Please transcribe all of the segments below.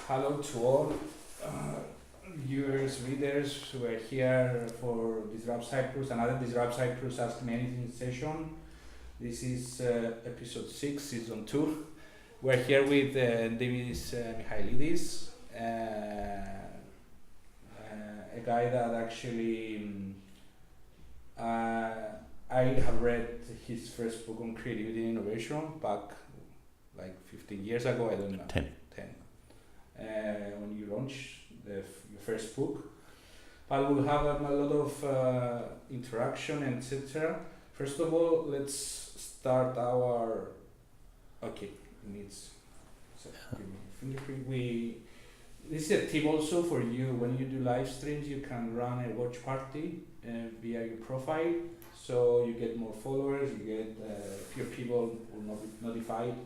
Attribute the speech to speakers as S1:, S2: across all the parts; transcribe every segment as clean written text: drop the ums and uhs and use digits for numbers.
S1: Hello to all viewers, readers who are here for DisruptCyprus, another DisruptCyprus Ask Me Anything session. This is episode 6, season 2. We're here with Dimis Michailides, a guy that actually I have read his first book on creativity and innovation back like 15 years ago, I don't know. 10. When you launched your first book. But we'll have a lot of interaction, etc. First of all, let's start our... Okay, needs... So, give me fingerprint. This is a tip also for you. When you do live streams, you can run a watch party via your profile. So you get more followers, you get fewer people will not be notified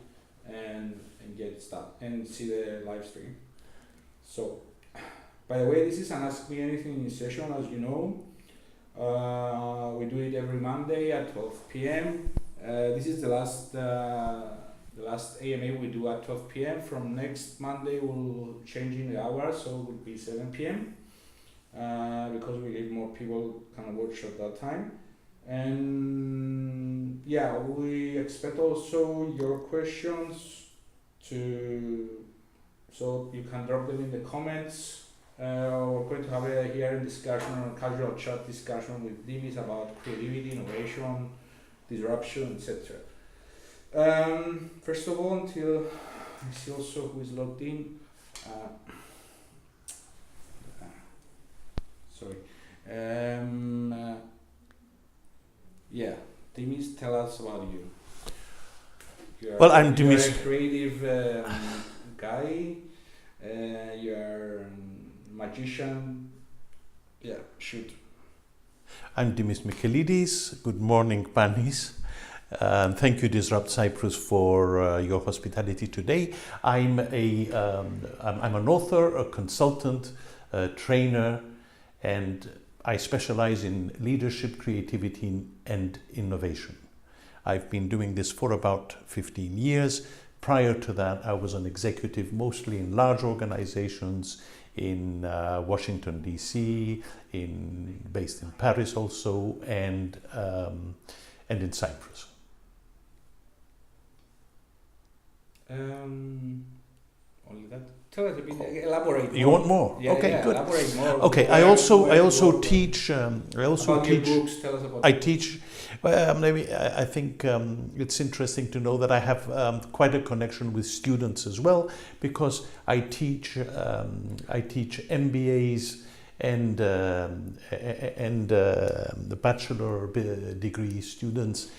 S1: and get stuff and see the live stream. So, by the way, this is an Ask Me Anything session, as you know. We do it every Monday at 12 p.m. This is the last AMA we do at 12 p.m. From next Monday, we'll change in the hour, so it will be 7 p.m. Because we need more people can watch at that time. And yeah, we expect also your questions so you can drop them in the comments. We're going to have a hearing discussion or casual chat discussion with Dimis about creativity, innovation, disruption, etc. First of all, until I see also who is logged in. Sorry. Yeah, Dimis, tell us about you.
S2: I'm Dimis.
S1: You're a creative guy. You're a magician. Yeah, shoot.
S2: I'm Dimis Michailides. Good morning, Panis. Thank you, DisruptCyprus, for your hospitality today. I'm an author, a consultant, a trainer, and I specialize in leadership, creativity, and innovation. I've been doing this for about 15 years. Prior to that, I was an executive mostly in large organizations in Washington, D.C., based in Paris also, and in Cyprus.
S1: Only that. Tell us a bit. Elaborate more.
S2: You want more?
S1: Yeah,
S2: okay,
S1: yeah,
S2: good.
S1: Elaborate more.
S2: Okay, I also teach. I also
S1: about
S2: teach.
S1: Your books, tell us about
S2: I teach. Well, maybe I think it's interesting to know that I have quite a connection with students as well, because I teach MBAs and the bachelor degree students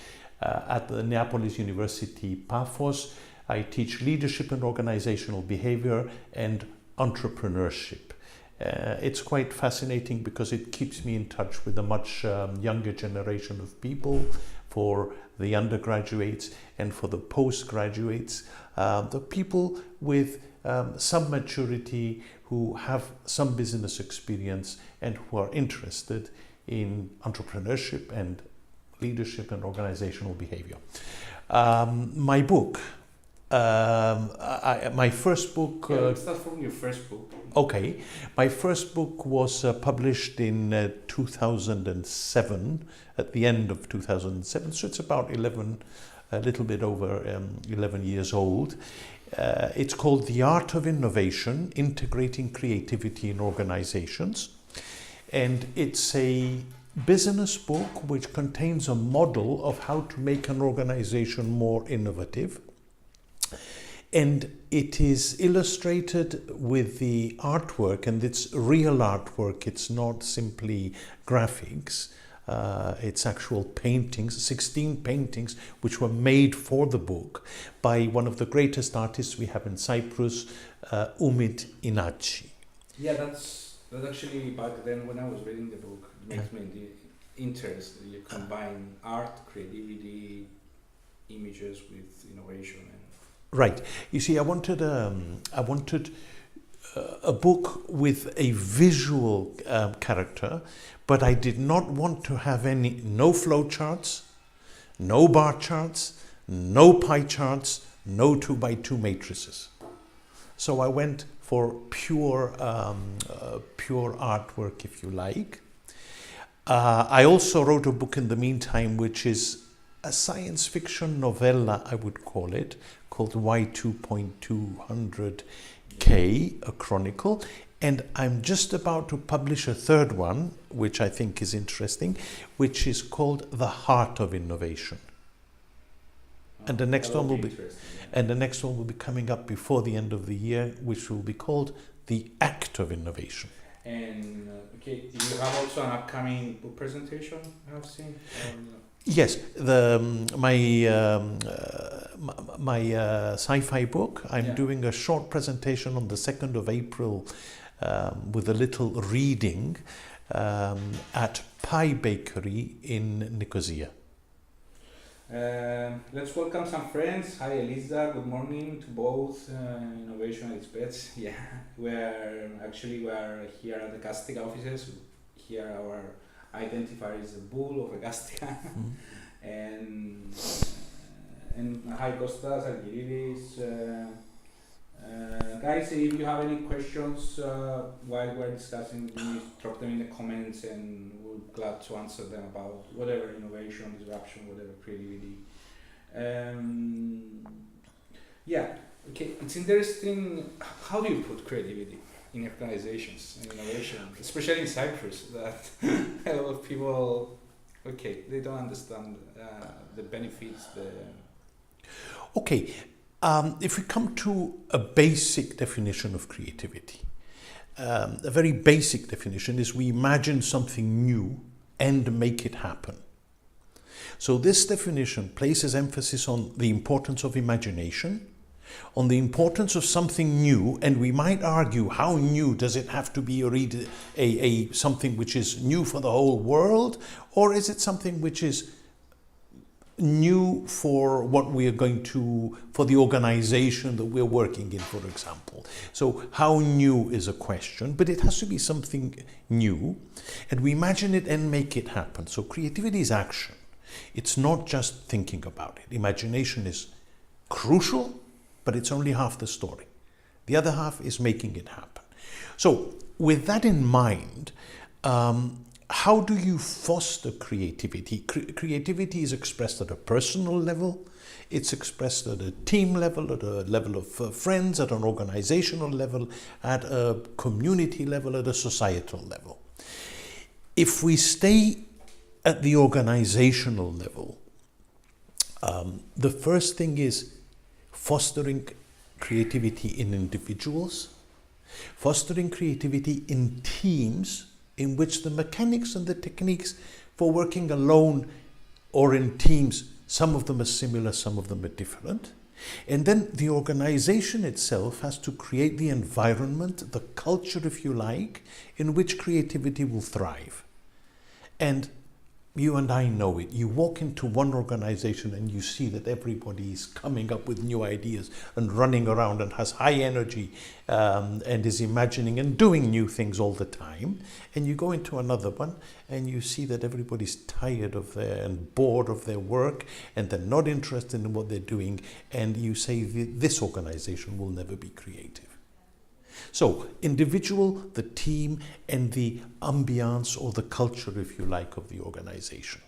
S2: at the Neapolis University Paphos. I teach leadership and organizational behavior and entrepreneurship. It's quite fascinating because it keeps me in touch with a much younger generation of people, for the undergraduates and for the postgraduates, the people with some maturity who have some business experience and who are interested in entrepreneurship and leadership and organizational behavior. My book. My first book...
S1: let's start from your first book.
S2: Okay. My first book was published in 2007, at the end of 2007, so it's about a little bit over 11 years old. It's called The Art of Innovation, Integrating Creativity in Organizations. And it's a business book which contains a model of how to make an organization more innovative. And it is illustrated with the artwork, and it's real artwork. It's not simply graphics. It's actual paintings, 16 paintings, which were made for the book by one of the greatest artists we have in Cyprus, Umit Inachi.
S1: Yeah, that's actually back then when I was reading the book. It makes me interest. You combine art, creativity, images with innovation.
S2: Right. You see, I wanted a book with a visual character, but I did not want to have no flow charts, no bar charts, no pie charts, no 2x2 matrices. So I went for pure artwork, if you like. I also wrote a book in the meantime, which is a science fiction novella, I would call it, called Y2.200K, a chronicle. And I'm just about to publish a third one, which I think is interesting, which is called The Heart of Innovation. And the next one will be, coming up before the end of the year, which will be called The Act of Innovation.
S1: And okay, do you have also an upcoming book presentation I have seen?
S2: Yes, my sci-fi book. I'm doing a short presentation on the 2nd of April with a little reading at Pie Bakery in Nicosia.
S1: Let's welcome some friends. Hi Elisa, good morning to both innovation experts. Yeah, we are here at the Gastica offices. Here our identifier is a bull of a Gastica. and hi Kostas, Argyridis. Guys, if you have any questions while we're discussing, please drop them in the comments and we're glad to answer them about whatever innovation, disruption, whatever creativity. Okay, it's interesting. How do you put creativity in organizations and innovation, especially in Cyprus, that a lot of people, they don't understand the benefits.
S2: Okay. If we come to a basic definition of creativity, a very basic definition is we imagine something new and make it happen. So this definition places emphasis on the importance of imagination, on the importance of something new, and we might argue how new does it have to be, something which is new for the whole world, or is it something which is new for what we are for the organization that we're working in, for example. So how new is a question, but it has to be something new, and we imagine it and make it happen. So creativity is action. It's not just thinking about it. Imagination is crucial, but it's only half the story. The other half is making it happen. So with that in mind, how do you foster creativity? Creativity is expressed at a personal level, it's expressed at a team level, at a level of friends, at an organizational level, at a community level, at a societal level. If we stay at the organizational level, the first thing is fostering creativity in individuals, fostering creativity in teams, in which the mechanics and the techniques for working alone or in teams, some of them are similar, some of them are different. And then the organization itself has to create the environment, the culture, if you like, in which creativity will thrive. And you and I know it. You walk into one organization and you see that everybody is coming up with new ideas and running around and has high energy and is imagining and doing new things all the time. And you go into another one and you see that everybody's tired of and bored of their work and they're not interested in what they're doing. And you say this organization will never be creative. So, individual, the team, and the ambiance or the culture, if you like, of the organization.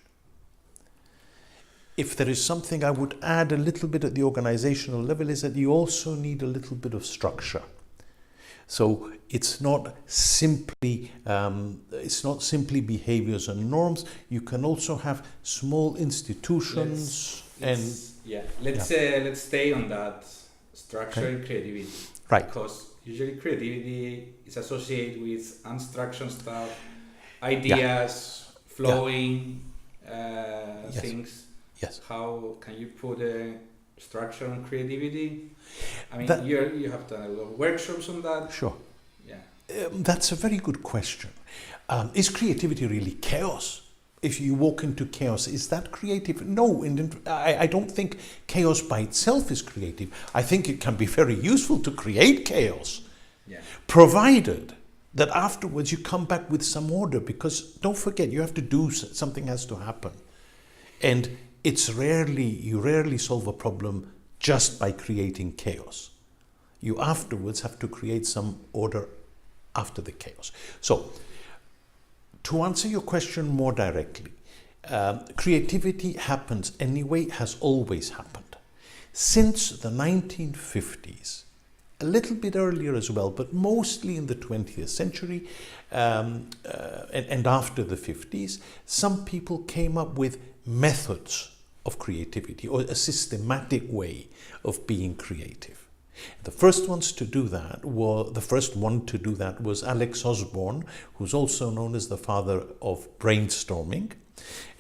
S2: If there is something I would add a little bit at the organizational level is that you also need a little bit of structure. So it's not simply behaviors and norms. You can also have small institutions
S1: Let's stay on that structure and creativity.
S2: Right.
S1: Because usually creativity is associated with unstructured stuff, ideas, flowing things.
S2: Yes.
S1: How can you put a structure on creativity? I mean, you have done a lot of workshops on that.
S2: Sure.
S1: Yeah.
S2: That's a very good question. Is creativity really chaos? If you walk into chaos, is that creative? No, I don't think chaos by itself is creative. I think it can be very useful to create chaos, provided that afterwards you come back with some order, because don't forget, you have to do something, has to happen. And you rarely solve a problem just by creating chaos. You afterwards have to create some order after the chaos. So, to answer your question more directly, creativity happens anyway, has always happened. Since the 1950s, a little bit earlier as well, but mostly in the 20th century and after the 50s, some people came up with methods of creativity or a systematic way of being creative. The first one to do that was Alex Osborne, who's also known as the father of brainstorming,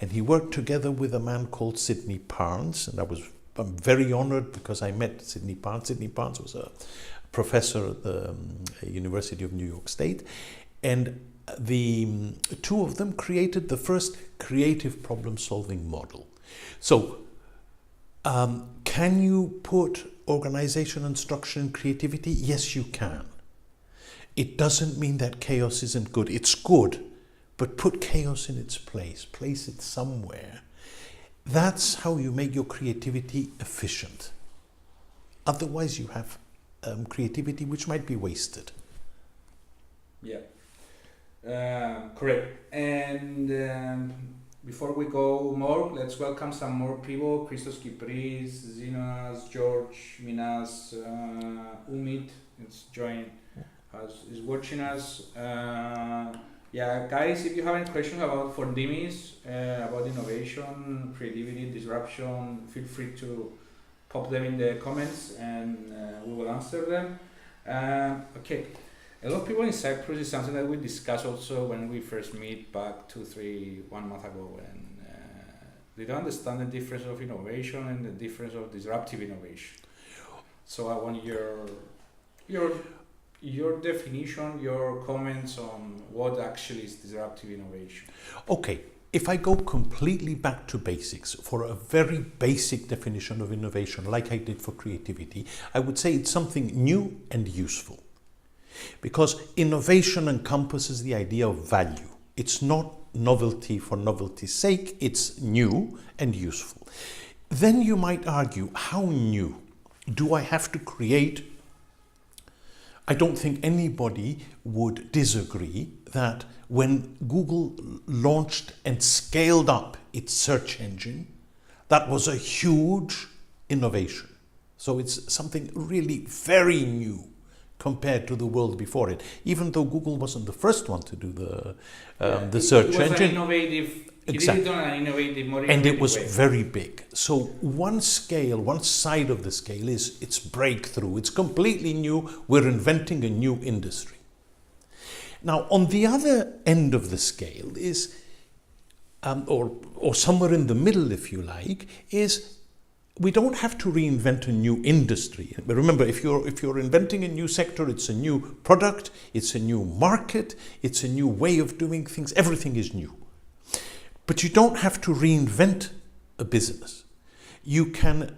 S2: and he worked together with a man called Sidney Parnes, and I'm very honored because I met Sidney Parnes. Sidney Parnes was a professor at the University of New York State, and the two of them created the first creative problem-solving model. So, can you put organization and structure and creativity? Yes, you can. It doesn't mean that chaos isn't good. It's good, but put chaos in its place. Place it somewhere. That's how you make your creativity efficient. Otherwise, you have creativity which might be wasted.
S1: Yeah, correct. And before we go more, let's welcome some more people. Christos Kypris, Zinas, George, Minas, Umit is watching us. Yeah, guys, if you have any questions for Dimis, about innovation, creativity, disruption, feel free to pop them in the comments and we will answer them. Okay. A lot of people in Cyprus is something that we discussed also when we first meet back 1 month ago, and they don't understand the difference of innovation and the difference of disruptive innovation. So I want your definition, your comments on what actually is disruptive innovation.
S2: Okay, if I go completely back to basics for a very basic definition of innovation, like I did for creativity, I would say it's something new and useful. Because innovation encompasses the idea of value. It's not novelty for novelty's sake, it's new and useful. Then you might argue, how new? Do I have to create? I don't think anybody would disagree that when Google launched and scaled up its search engine, that was a huge innovation. So it's something really very new compared to the world before it. Even though Google wasn't the first one to do the search engine.
S1: Exactly. Did it on an innovative, more innovative
S2: and it was
S1: way.
S2: Very big. So one side of the scale is its breakthrough. It's completely new. We're inventing a new industry. Now, on the other end of the scale is, or somewhere in the middle, if you like, is we don't have to reinvent a new industry. But remember, if you're inventing a new sector, it's a new product, it's a new market, it's a new way of doing things. Everything is new. But you don't have to reinvent a business. You can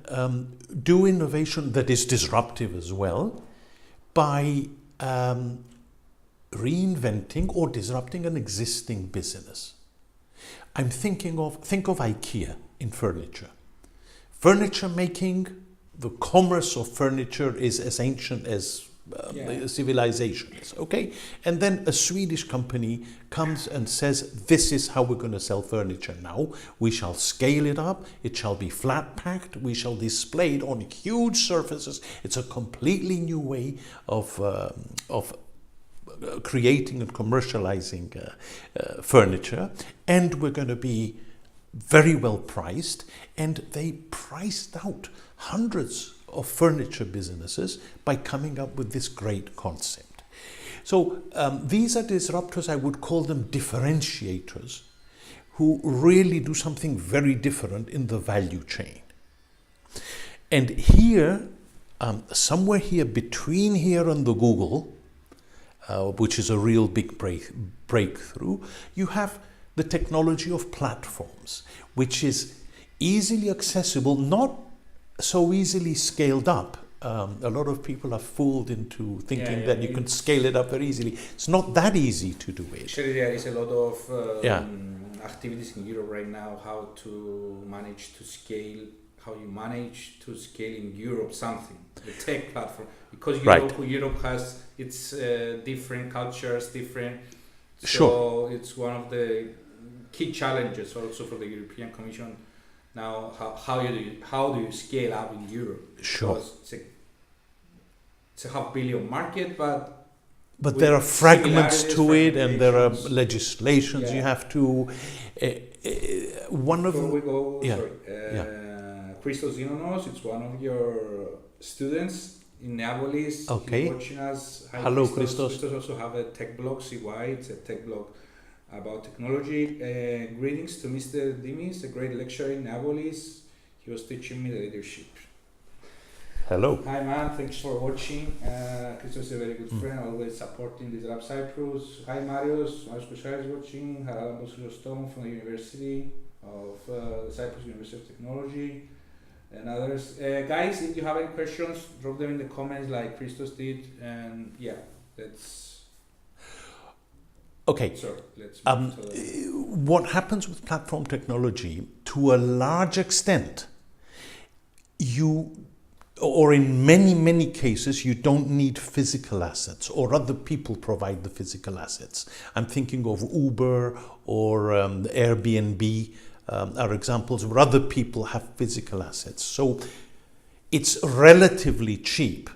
S2: do innovation that is disruptive as well by reinventing or disrupting an existing business. Think of IKEA in furniture. Furniture making, the commerce of furniture is as ancient as civilizations, okay? And then a Swedish company comes and says, this is how we're going to sell furniture now. We shall scale it up. It shall be flat packed. We shall display it on huge surfaces. It's a completely new way of creating and commercializing furniture. And we're going to be very well priced. And they priced out hundreds of furniture businesses by coming up with this great concept. So these are disruptors. I would call them differentiators who really do something very different in the value chain. And here, somewhere here between here and the Google, which is a real big breakthrough, you have the technology of platforms, which is easily accessible, not so easily scaled up. A lot of people are fooled into thinking that you can scale it up very easily. It's not that easy to do it.
S1: Actually, there is a lot of activities in Europe right now, how to manage to scale how you manage to scale in Europe something, the tech platform, because Europe has its different cultures, different. So it's one of the key challenges also for the European Commission. Now, how do you scale up in Europe?
S2: Sure.
S1: Because it's a $500 million market, but
S2: there are fragments to it, and there are legislations you have to.
S1: Christos Zinonos, it's one of your students in Neapolis.
S2: Okay.
S1: He's watching us. Hi,
S2: hello,
S1: Christos. Christos also have a tech blog, CY. It's a tech blog about technology. Greetings to Mr. Dimis, a great lecturer in Neapolis. He was teaching me the leadership.
S2: Hello.
S1: Hi man, thanks for watching. Christos is a very good friend, always supporting DisruptCyprus. Hi Marios Koshar is watching. Haralambos Christostom from the University of Cyprus University of Technology and others. Guys, if you have any questions, drop them in the comments like Christos did, and let's...
S2: Okay.
S1: So let's move to
S2: what happens with platform technology, to a large extent, or in many cases, you don't need physical assets, or other people provide the physical assets. I'm thinking of Uber or Airbnb are examples where other people have physical assets. So it's relatively cheap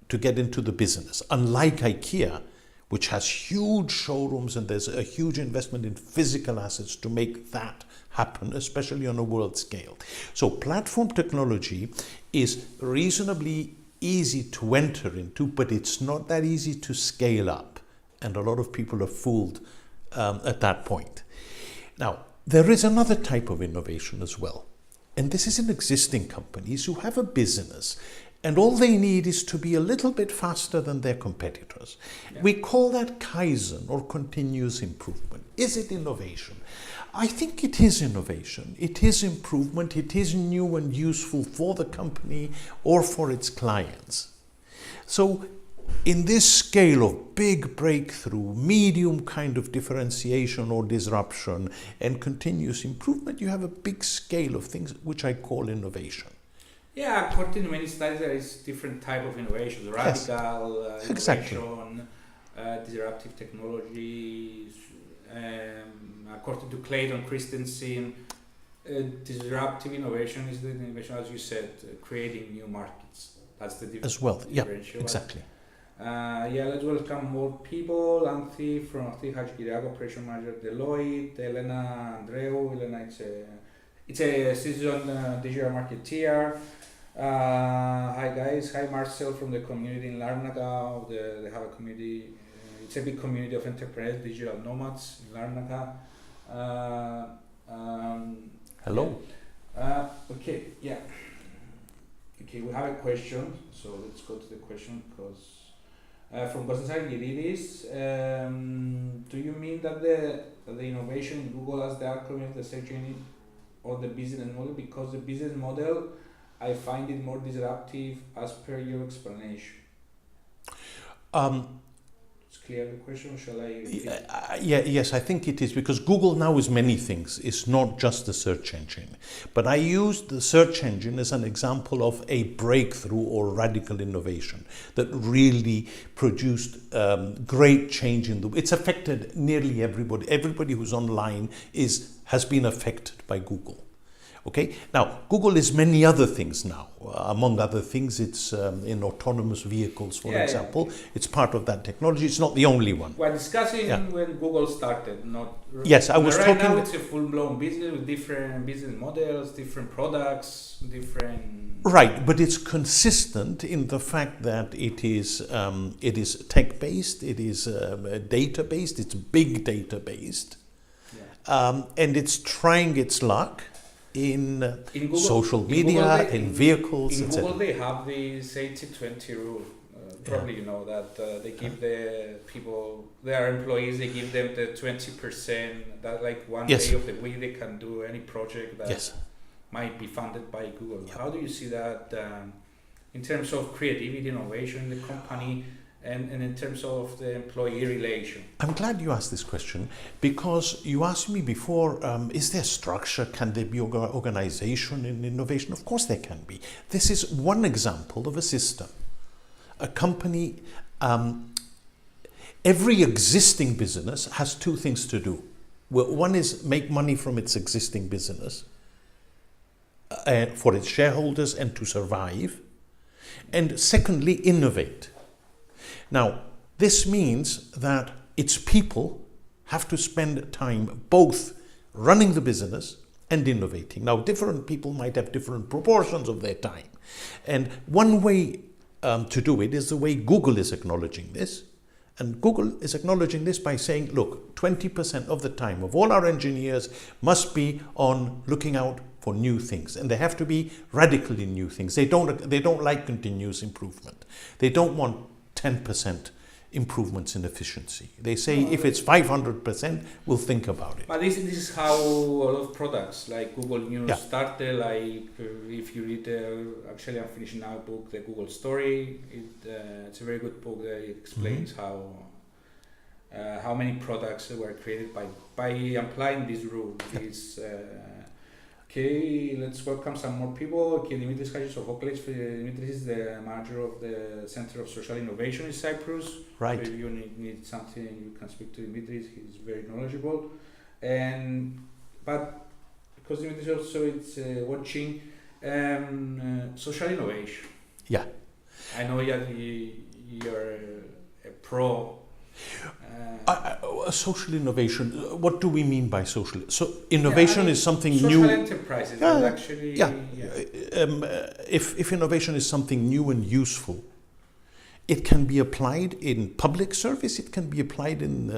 S2: to get into the business, unlike IKEA, which has huge showrooms and there's a huge investment in physical assets to make that happen, especially on a world scale. So platform technology is reasonably easy to enter into, but it's not that easy to scale up. And a lot of people are fooled at that point. Now, there is another type of innovation as well. And this is in existing companies who have a business and all they need is to be a little bit faster than their competitors. Yeah. We call that Kaizen, or continuous improvement. Is it innovation? I think it is innovation. It is improvement. It is new and useful for the company or for its clients. So in this scale of big breakthrough, medium kind of differentiation or disruption, and continuous improvement, you have a big scale of things which I call innovation.
S1: Yeah, according to many studies, there is different type of innovations. Radical innovation, disruptive technologies. According to Clayton Christensen, disruptive innovation is the innovation, as you said, creating new markets. That's the difference.
S2: As well, yeah, exactly.
S1: Let's welcome more people. Anthi from Hachikiriago, Operation Manager Deloitte, Elena Andreu. Elena, it's a seasoned digital marketeer. Hi guys, hi Marcel from the community in Larnaca. They have a community, it's a big community of entrepreneurs, digital nomads in Larnaca.
S2: Hello.
S1: Okay, we have a question, so let's go to the question because from Panis Pieri, do you mean that the innovation in Google as the outcome of the search engine or the business model? Because the business model, I find it more disruptive as per your explanation. It's clear the question, shall I repeat?
S2: Yes, I think it is, because Google now is many things. It's not just the search engine. But I used the search engine as an example of a breakthrough or radical innovation that really produced great change in it's affected nearly everybody. Everybody who's online has been affected by Google. Okay. Now, Google is many other things now. Among other things, it's in autonomous vehicles, for example. It's part of that technology. It's not the only one.
S1: We're discussing when Google started.
S2: Yes, I was talking.
S1: Right now, it's a full-blown business with different business models, different products, different.
S2: Right, but it's consistent in the fact that it is tech-based, it is data-based, it's big data-based, and it's trying its luck in Google, social media, in vehicles,
S1: in
S2: etc.
S1: Google, they have this 80-20 rule. Probably you know that they give the people, their employees, they give them the 20%. That like one day of the week they can do any project that might be funded by Google. How do you see that in terms of creativity, innovation in the company? and in terms of the employee relation.
S2: I'm glad you asked this question, because you asked me before, is there structure? Can there be organization in innovation? Of course there can be. This is one example of a system. A company, every existing business has two things to do. Well, one is make money from its existing business for its shareholders and to survive. And secondly, innovate. Now, this means that its people have to spend time both running the business and innovating. Now, different people might have different proportions of their time. And one way to do it is the way Google is acknowledging this. And Google is acknowledging this by saying, look, 20% of the time of all our engineers must be on looking out for new things. And they have to be radically new things. They don't like continuous improvement. They don't want 10% improvements in efficiency. They say if it's 500%, we'll think about it.
S1: But this is how a lot of products like Google News started. Like if you read, actually I'm finishing now a book, The Google Story. It's a very good book that explains how many products were created by applying this rule. Okay, let's welcome some more people. Okay, Dimitris Michailides. Dimitris is the manager of the Center of Social Innovation in Cyprus.
S2: Right.
S1: So if you need something, you can speak to Dimitris. He's very knowledgeable. But because Dimitris also is watching social innovation.
S2: Yeah.
S1: I know you're a pro.
S2: Social innovation, what do we mean by social? So innovation is something
S1: social
S2: new.
S1: Social enterprises actually.
S2: If innovation is something new and useful, it can be applied in public service, it can be applied in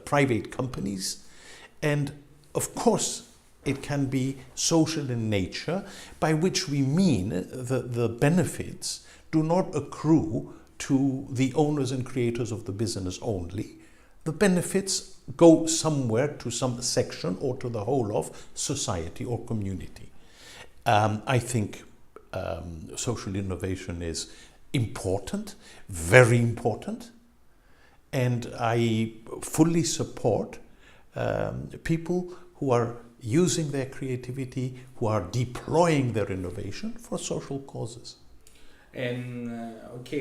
S2: private companies, and of course it can be social in nature, by which we mean the benefits do not accrue to the owners and creators of the business only. The benefits go somewhere to some section or to the whole of society or community. I think social innovation is important, very important, and I fully support people who are using their creativity, who are deploying their innovation for social causes.
S1: And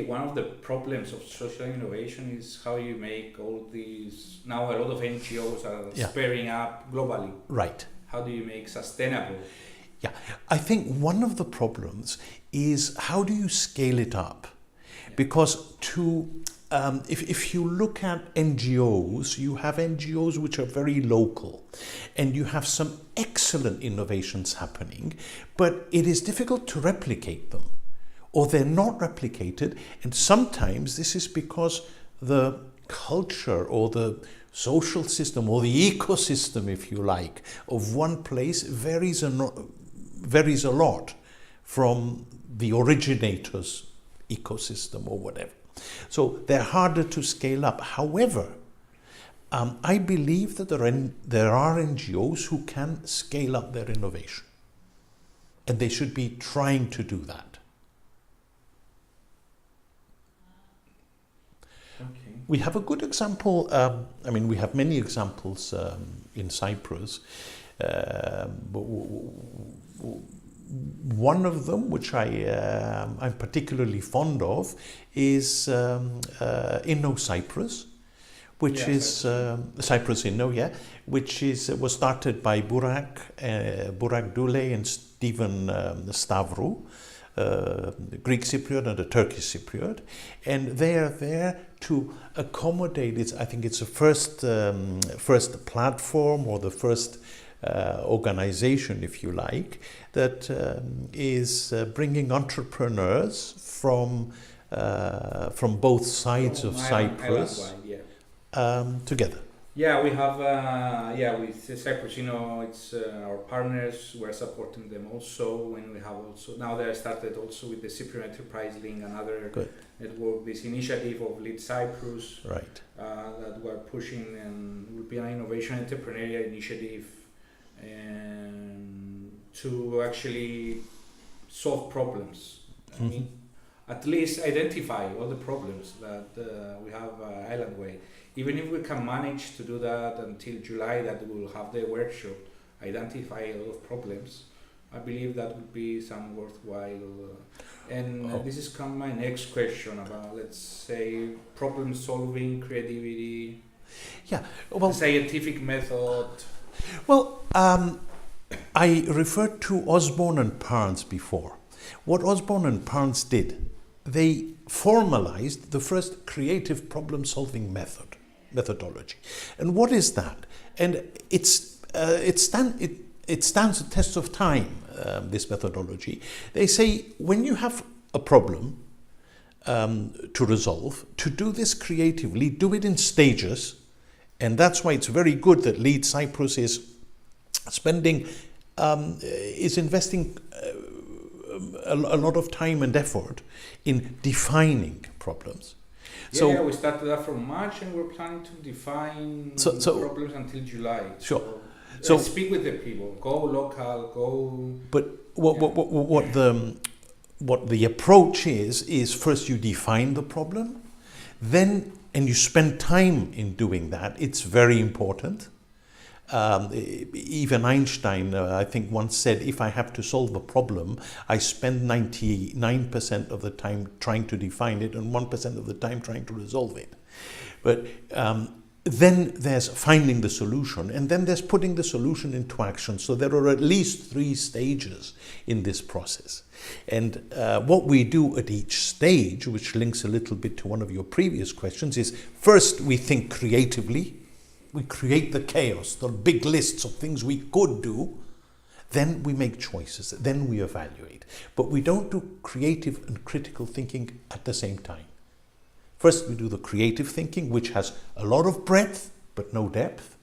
S1: one of the problems of social innovation is how you make all these. Now a lot of NGOs are spreading up globally.
S2: Right.
S1: How do you make sustainable?
S2: Yeah, I think one of the problems is how do you scale it up? Because if you look at NGOs, you have NGOs which are very local, and you have some excellent innovations happening, but it is difficult to replicate them. Or they're not replicated, and sometimes this is because the culture or the social system or the ecosystem, if you like, of one place varies a lot from the originator's ecosystem or whatever. So they're harder to scale up. However, I believe that there are NGOs who can scale up their innovation, and they should be trying to do that. We have a good example, we have many examples in Cyprus. One of them, which I'm particularly fond of, is InnoCyprus, which is Cyprus Inno, which was started by Burak Dule and Stephen Stavru, Greek Cypriot and a Turkish Cypriot, and they are there to accommodate. I think it's the first platform or the first organization, if you like, that is bringing entrepreneurs from both sides of Cyprus together.
S1: Yeah, we have with Cyprus, it's our partners. We're supporting them also. When we have also now they started also with the Cypriot Enterprise Link, another network. This initiative of Lead Cyprus,
S2: right?
S1: That we're pushing, and will be an innovation entrepreneurial initiative, to actually solve problems. I at least identify all the problems that we have Island Way. Even if we can manage to do that until July, that we will have the workshop, identify a lot of problems, I believe that would be some worthwhile. This is my next question about, let's say, problem solving, creativity, scientific method.
S2: Well, I referred to Osborne and Parnes before. What Osborne and Parnes did, they formalized the first creative problem-solving methodology. And what is that? And it stands the test of time, this methodology. They say when you have a problem to resolve, to do this creatively, do it in stages. And that's why it's very good that DisruptCyprus is investing a lot of time and effort in defining problems.
S1: We started that from March, and we're planning to define problems until July.
S2: Sure.
S1: So speak with the people. Go local. Go.
S2: But what the approach is first you define the problem, then and you spend time in doing that. It's very important. Even Einstein, I think, once said, if I have to solve a problem, I spend 99% of the time trying to define it and 1% of the time trying to resolve it. But then there's finding the solution, and then there's putting the solution into action. So there are at least 3 stages in this process. And what we do at each stage, which links a little bit to one of your previous questions, is first we think creatively. We create the chaos, the big lists of things we could do. Then we make choices. Then we evaluate. But we don't do creative and critical thinking at the same time. First, we do the creative thinking, which has a lot of breadth, but no depth.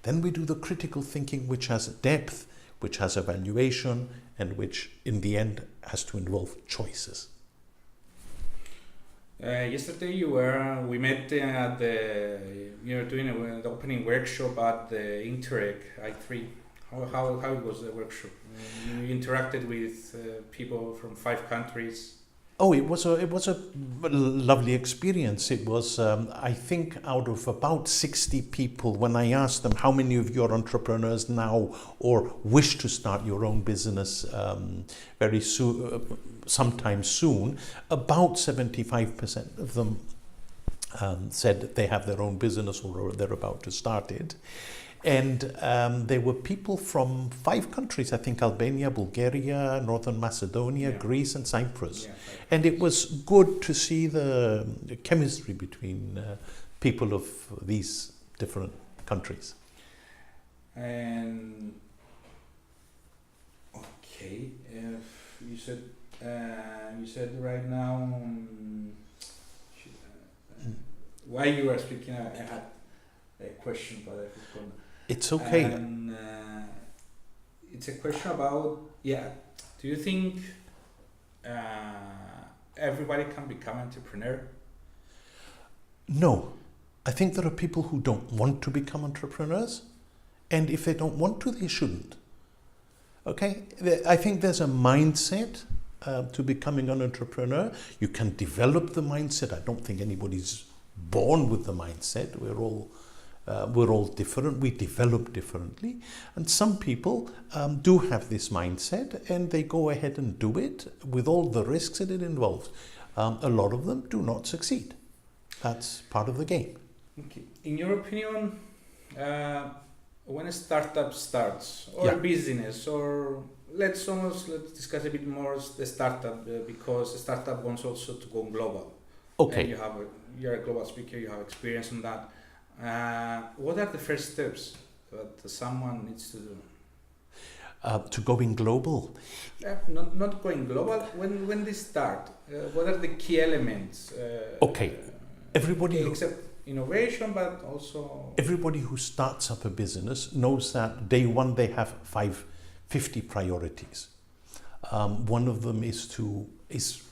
S2: Then we do the critical thinking, which has depth, which has evaluation, and which, in the end, has to involve choices.
S1: Yesterday we met at you were doing the opening workshop at the Interreg I3. How was the workshop? You interacted with people from 5 countries.
S2: Oh, it was a lovely experience. It was, I think, out of about 60 people, when I asked them how many of you are entrepreneurs now or wish to start your own business very soon, sometime soon, about 75% of them said that they have their own business or they're about to start it. And there were people from 5 countries, I think Albania, Bulgaria, Northern Macedonia, Greece and Cyprus. And it was good to see the chemistry between people of these different countries.
S1: And okay, you said right now, while you were speaking, I had a question, but I forgot.
S2: It's okay.
S1: And it's a question about, do you think everybody can become an entrepreneur?
S2: No. I think there are people who don't want to become entrepreneurs, and if they don't want to, they shouldn't. Okay? I think there's a mindset to becoming an entrepreneur. You can develop the mindset. I don't think anybody's born with the mindset. We're all different. We develop differently. And some people do have this mindset and they go ahead and do it with all the risks that it involves. A lot of them do not succeed. That's part of the game.
S1: Okay. In your opinion, when a startup starts, or a business, or let's discuss a bit more the startup, because a startup wants also to go global.
S2: Okay.
S1: And you're a global speaker, you have experience on that. What are the first steps that someone needs to do?
S2: To going global?
S1: Not going global. When they start, what are the key elements?
S2: Everybody
S1: except innovation, but also
S2: everybody who starts up a business knows that day one they have 50 priorities. One of them is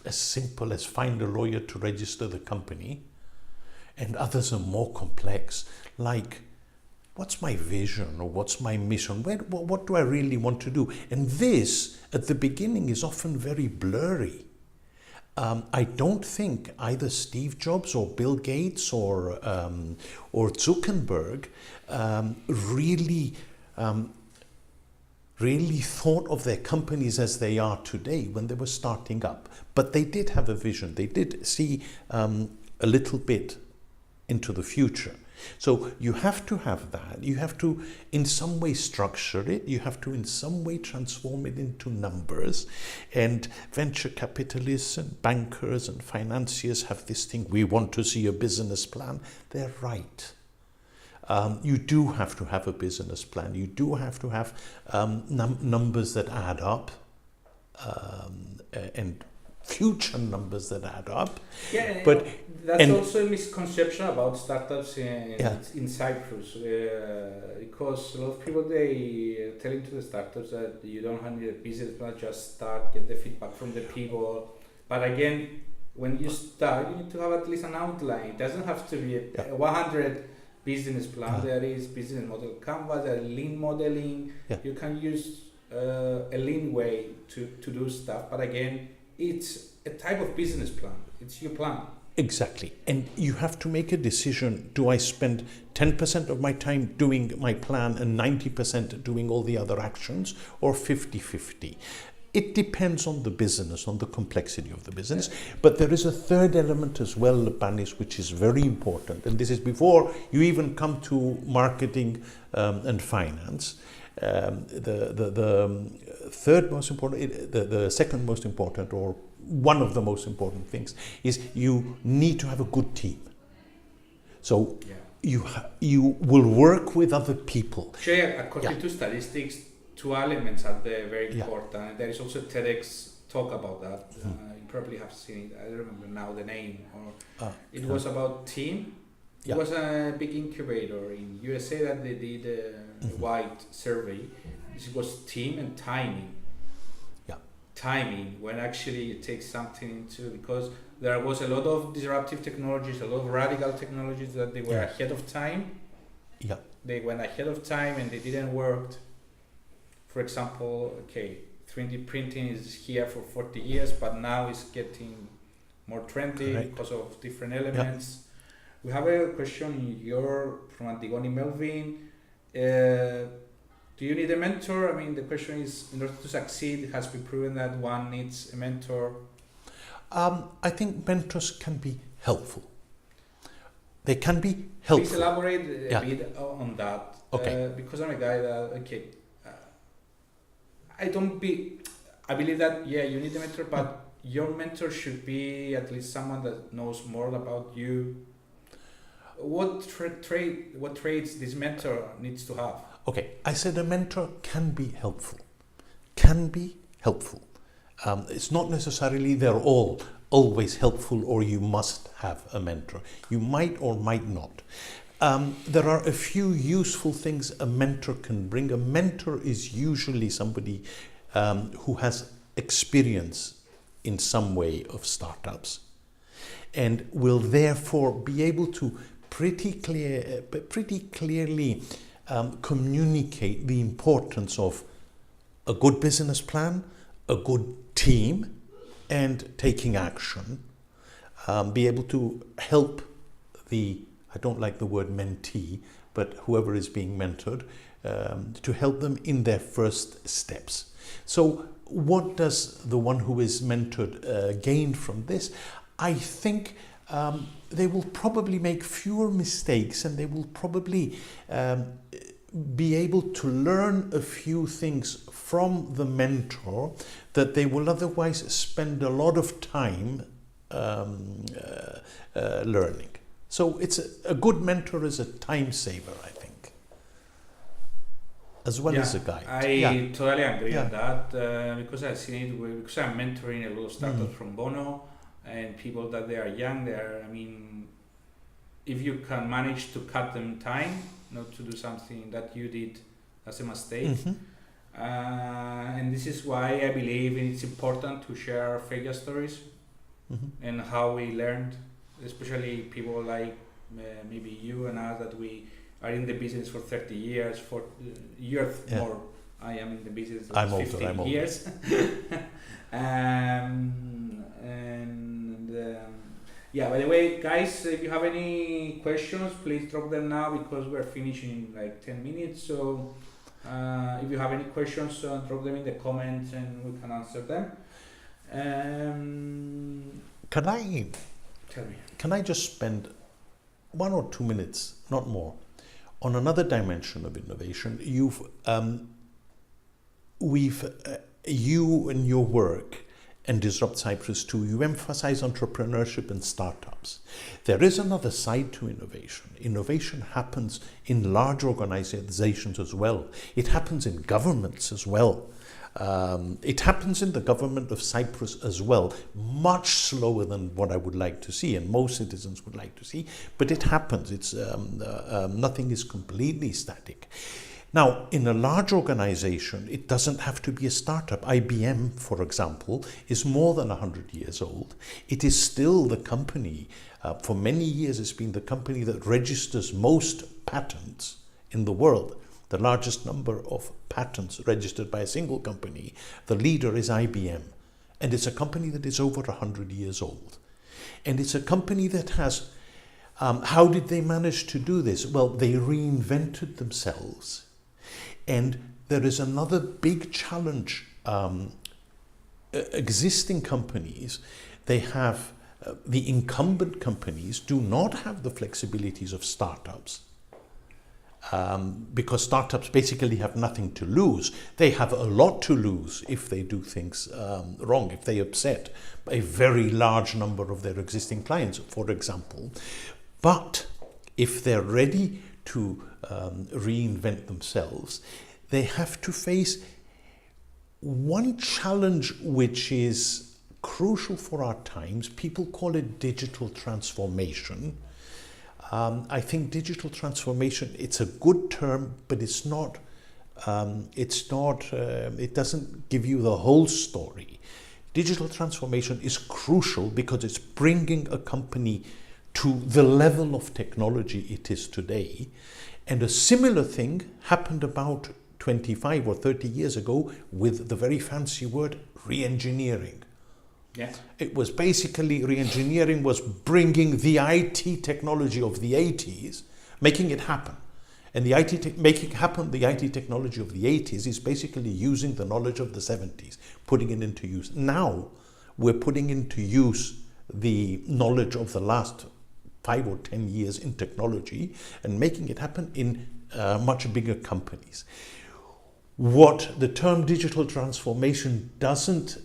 S2: as simple as find a lawyer to register the company, and others are more complex, like what's my vision or what's my mission? What do I really want to do? And this, at the beginning, is often very blurry. I don't think either Steve Jobs or Bill Gates or Zuckerberg really thought of their companies as they are today when they were starting up. But they did have a vision. They did see a little bit into the future. So you have to have that. You have to in some way structure it. You have to in some way transform it into numbers. And venture capitalists and bankers and financiers have this thing, we want to see a business plan. They're right. You do have to have a business plan. You do have to have numbers that add up and future numbers that add up.
S1: Yeah,
S2: but
S1: that's also a misconception about startups in Cyprus, because a lot of people, they telling to the startups that you don't need a business plan, just start, get the feedback from the people. But again, when you start, you need to have at least an outline. It doesn't have to be a 100 business plan. There is business model canvas, there is lean modeling. You can use a lean way to do stuff, but again, it's a type of business plan. It's your plan.
S2: Exactly. And you have to make a decision. Do I spend 10% of my time doing my plan and 90% doing all the other actions, or 50-50? It depends on the business, on the complexity of the business. But there is a third element as well, Panis, which is very important. And this is before you even come to marketing and finance. The third most important, the second most important, or one of the most important things, is you need to have a good team. So you will work with other people.
S1: Sure, according to statistics, two elements are very important. There is also TEDx talk about that. You probably have seen it. I don't remember now the name. It was about team. It was a big incubator in USA that they did a wide survey. It was team and timing. Timing, when actually you take something into, because there was a lot of disruptive technologies, a lot of radical technologies that they were ahead of time. They went ahead of time and they didn't work. For example, 3D printing is here for 40 years, but now it's getting more trendy because of different elements. We have a question from Antigone Melvin. Do you need a mentor? I mean, the question is, in order to succeed, it has been proven that one needs a mentor.
S2: I think mentors can be helpful. They can be helpful.
S1: Please elaborate a bit on that. Because I'm a guy that, I believe that, you need a mentor, but your mentor should be at least someone that knows more about you. What traits this mentor needs to have?
S2: I said a mentor can be helpful. It's not necessarily they're all always helpful, or you must have a mentor. You might or might not. There are a few useful things a mentor can bring. A mentor is usually somebody who has experience in some way of startups, and will therefore be able to pretty clearly communicate the importance of a good business plan, a good team, and taking action. Be able to help I don't like the word mentee, but whoever is being mentored, to help them in their first steps. So what does the one who is mentored gain from this? I think they will probably make fewer mistakes, and they will probably be able to learn a few things from the mentor that they will otherwise spend a lot of time learning. So it's a good mentor is a time saver, I think, as well as a guide.
S1: I totally agree on that, because I've seen it, because I'm mentoring a lot of startups from Bono, and people that they are young, if you can manage to cut them time, not to do something that you did as a mistake. And this is why I believe it's important to share failure stories and how we learned, especially people like maybe you and us, that we are in the business for 30 years, for years more. I am in the business for 15 years. And Yeah, by the way, guys, if you have any questions, please drop them now because we're finishing in like 10 minutes. So if you have any questions, drop them in the comments and we can answer them.
S2: Can I just spend 1 or 2 minutes, not more, on another dimension of innovation? You in your work and DisruptCyprus too, you emphasize entrepreneurship and startups. There is another side to innovation. Innovation happens in large organizations as well. It happens in governments as well. It happens in the government of Cyprus as well, much slower than what I would like to see and most citizens would like to see, but it happens. It's nothing is completely static. Now, in a large organization, it doesn't have to be a startup. IBM, for example, is more than 100 years old. It is still the company, for many years it's been the company that registers most patents in the world. The largest number of patents registered by a single company. The leader is IBM. And it's a company that is over 100 years old. And it's a company that has, how did they manage to do this? Well, they reinvented themselves. And there is another big challenge. Existing companies, they have, the incumbent companies do not have the flexibilities of startups. Because startups basically have nothing to lose. They have a lot to lose if they do things wrong, if they upset a very large number of their existing clients, for example. But if they're ready to reinvent themselves, they have to face one challenge which is crucial for our times. People call it digital transformation. I think digital transformation, it's a good term, but it doesn't give you the whole story. Digital transformation is crucial because it's bringing a company to the level of technology it is today. And a similar thing happened about 25 or 30 years ago with the very fancy word re-engineering.
S1: Yeah.
S2: It was basically, re-engineering was bringing the IT technology of the 80s, making it happen. And the making happen the IT technology of the 80s is basically using the knowledge of the 70s, putting it into use. Now we're putting into use the knowledge of the last 5 or 10 years in technology and making it happen in much bigger companies. What the term digital transformation doesn't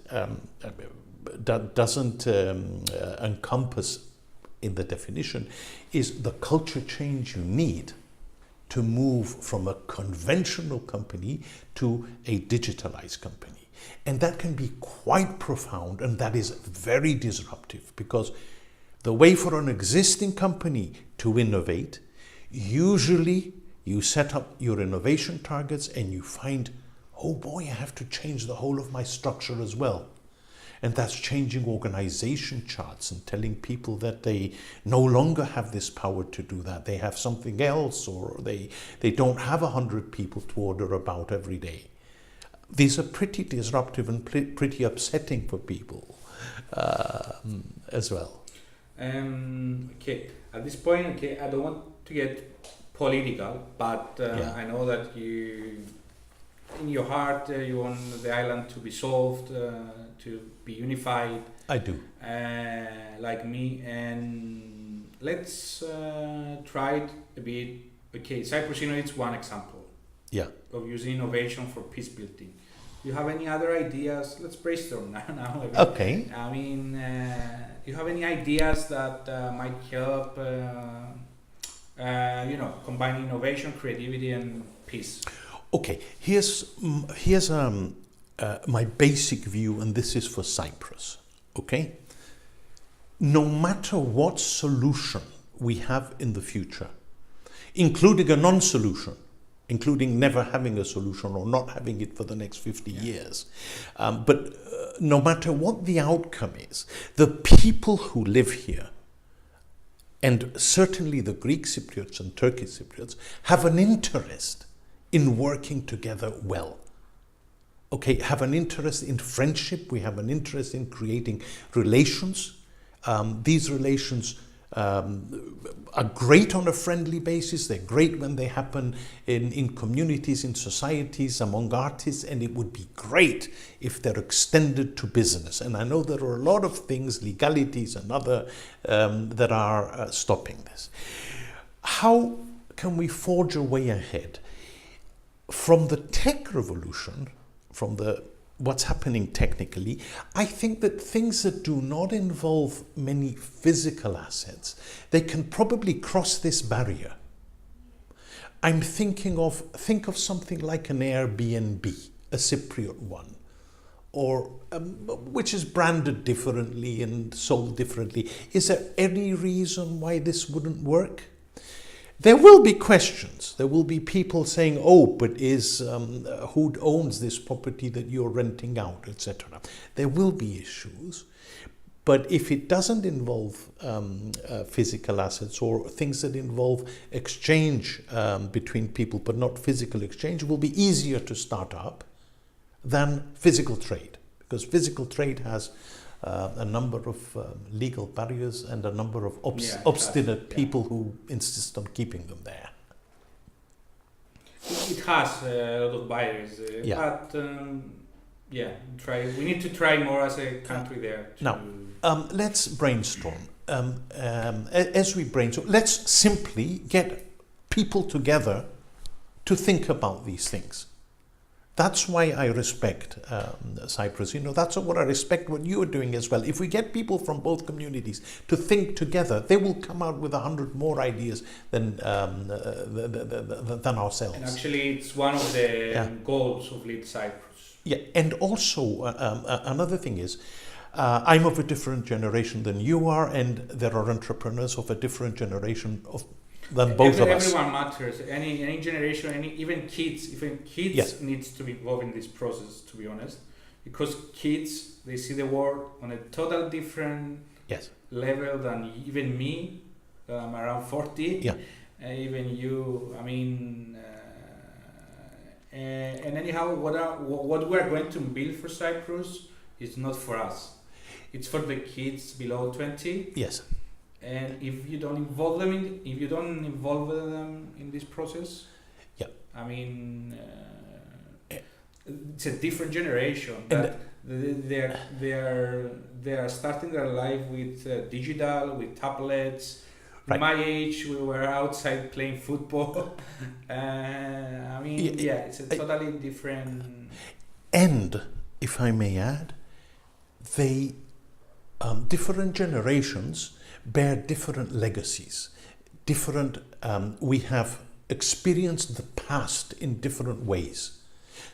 S2: encompass in the definition is the culture change you need to move from a conventional company to a digitalized company. And that can be quite profound, and that is very disruptive, because the way for an existing company to innovate, usually you set up your innovation targets and you find, oh boy, I have to change the whole of my structure as well. And that's changing organization charts and telling people that they no longer have this power to do that. They have something else, or they don't have 100 people to order about every day. These are pretty disruptive and pretty upsetting for people as well.
S1: Okay, at this point, okay, I don't want to get political, but I know that you, in your heart, you want the island to be solved, to be unified.
S2: I do.
S1: Like me, and let's try it a bit. Okay, Cyprus, it's one example.
S2: Yeah.
S1: Of using innovation for peace building. Do you have any other ideas? Let's brainstorm now.
S2: Okay.
S1: I mean, do you have any ideas that might help, combine innovation, creativity, and peace?
S2: Okay, here's my basic view, and this is for Cyprus, okay? No matter what solution we have in the future, including a non-solution, including never having a solution or not having it for the next 50 years, but no matter what the outcome is, the people who live here, and certainly the Greek Cypriots and Turkish Cypriots, have an interest in working together well. Okay, have an interest in friendship, we have an interest in creating relations These relations are great on a friendly basis. They're great when they happen in communities, in societies, among artists, and it would be great if they're extended to business. And I know there are a lot of things, legalities and other, that are stopping this. How can we forge a way ahead from the tech revolution, from what's happening technically? I think that things that do not involve many physical assets, they can probably cross this barrier. I'm think of something like an Airbnb, a Cypriot one, or which is branded differently and sold differently. Is there any reason why this wouldn't work? There will be questions. There will be people saying, "Oh, but who owns this property that you're renting out, etc." There will be issues, but if it doesn't involve physical assets or things that involve exchange between people, but not physical exchange, will be easier to start up than physical trade, because physical trade has a number of legal barriers and a number of obstinate people who insist on keeping them there.
S1: It has a lot of barriers, but we need to try more as a country there.
S2: Now, let's brainstorm. As we brainstorm, let's simply get people together to think about these things. That's why I respect Cyprus. That's what I respect what you are doing as well. If we get people from both communities to think together, they will come out with 100 more ideas than ourselves.
S1: And actually, it's one of the goals of Lead Cyprus.
S2: Yeah, and also another thing is, I'm of a different generation than you are, and there are entrepreneurs of a different generation than both of us.
S1: Everyone matters. Any generation, even kids needs to be involved in this process, to be honest, because kids, they see the world on a total different level than even me. I'm around 40. Even you. I mean, and anyhow, what we are going to build for Cyprus is not for us. It's for the kids below 20.
S2: Yes.
S1: And if you don't involve them in this process, I mean, it's a different generation. They are starting their life with digital, with tablets. Right. In my age, we were outside playing football. I mean, it's a totally different.
S2: And if I may add, they different generations bear different legacies. We have experienced the past in different ways.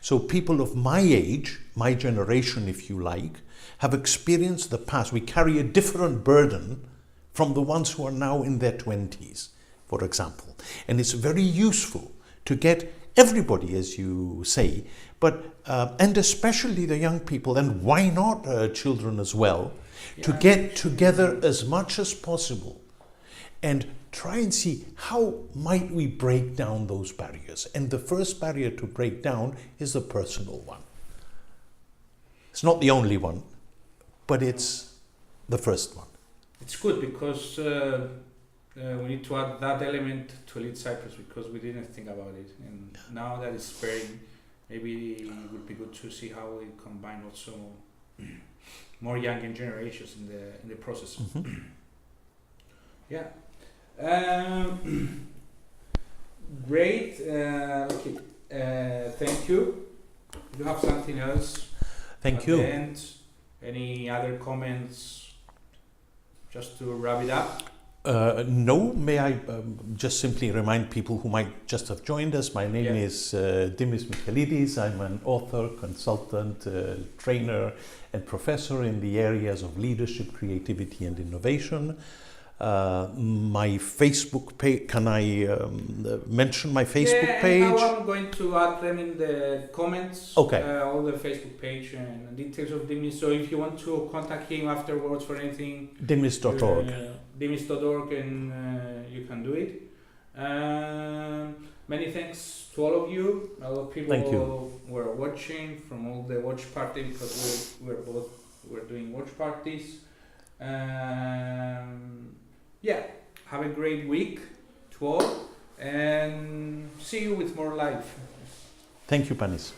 S2: So people of my age, my generation if you like, have experienced the past. We carry a different burden from the ones who are now in their 20s, for example. And it's very useful to get everybody, as you say, but and especially the young people, and why not children as well, to get together as much as possible and try and see how might we break down those barriers. And the first barrier to break down is the personal one. It's not the only one, but it's the first one.
S1: It's good because we need to add that element to Lead Cyprus, because we didn't think about it. And now that it's spreading, maybe it would be good to see how we combine also more younger generations in the process.
S2: Mm-hmm.
S1: Great. Thank you. Do you have something else?
S2: Thank you.
S1: The end? Any other comments? Just to wrap it up.
S2: No, may I just simply remind people who might just have joined us, my name is Dimis Michailides. I'm an author, consultant, trainer and professor in the areas of leadership, creativity and innovation. My Facebook page, can I mention my Facebook page?
S1: Now I'm going to add them in the comments.
S2: Okay.
S1: All the Facebook page and details of Dimis. So if you want to contact him afterwards for anything,
S2: Dimis.org.
S1: Dimis.org, and you can do it. Many thanks to all of you. A lot of people were watching from all the watch party, because we're doing watch parties. Yeah, have a great week to all, and see you with more life.
S2: Thank you, Panis.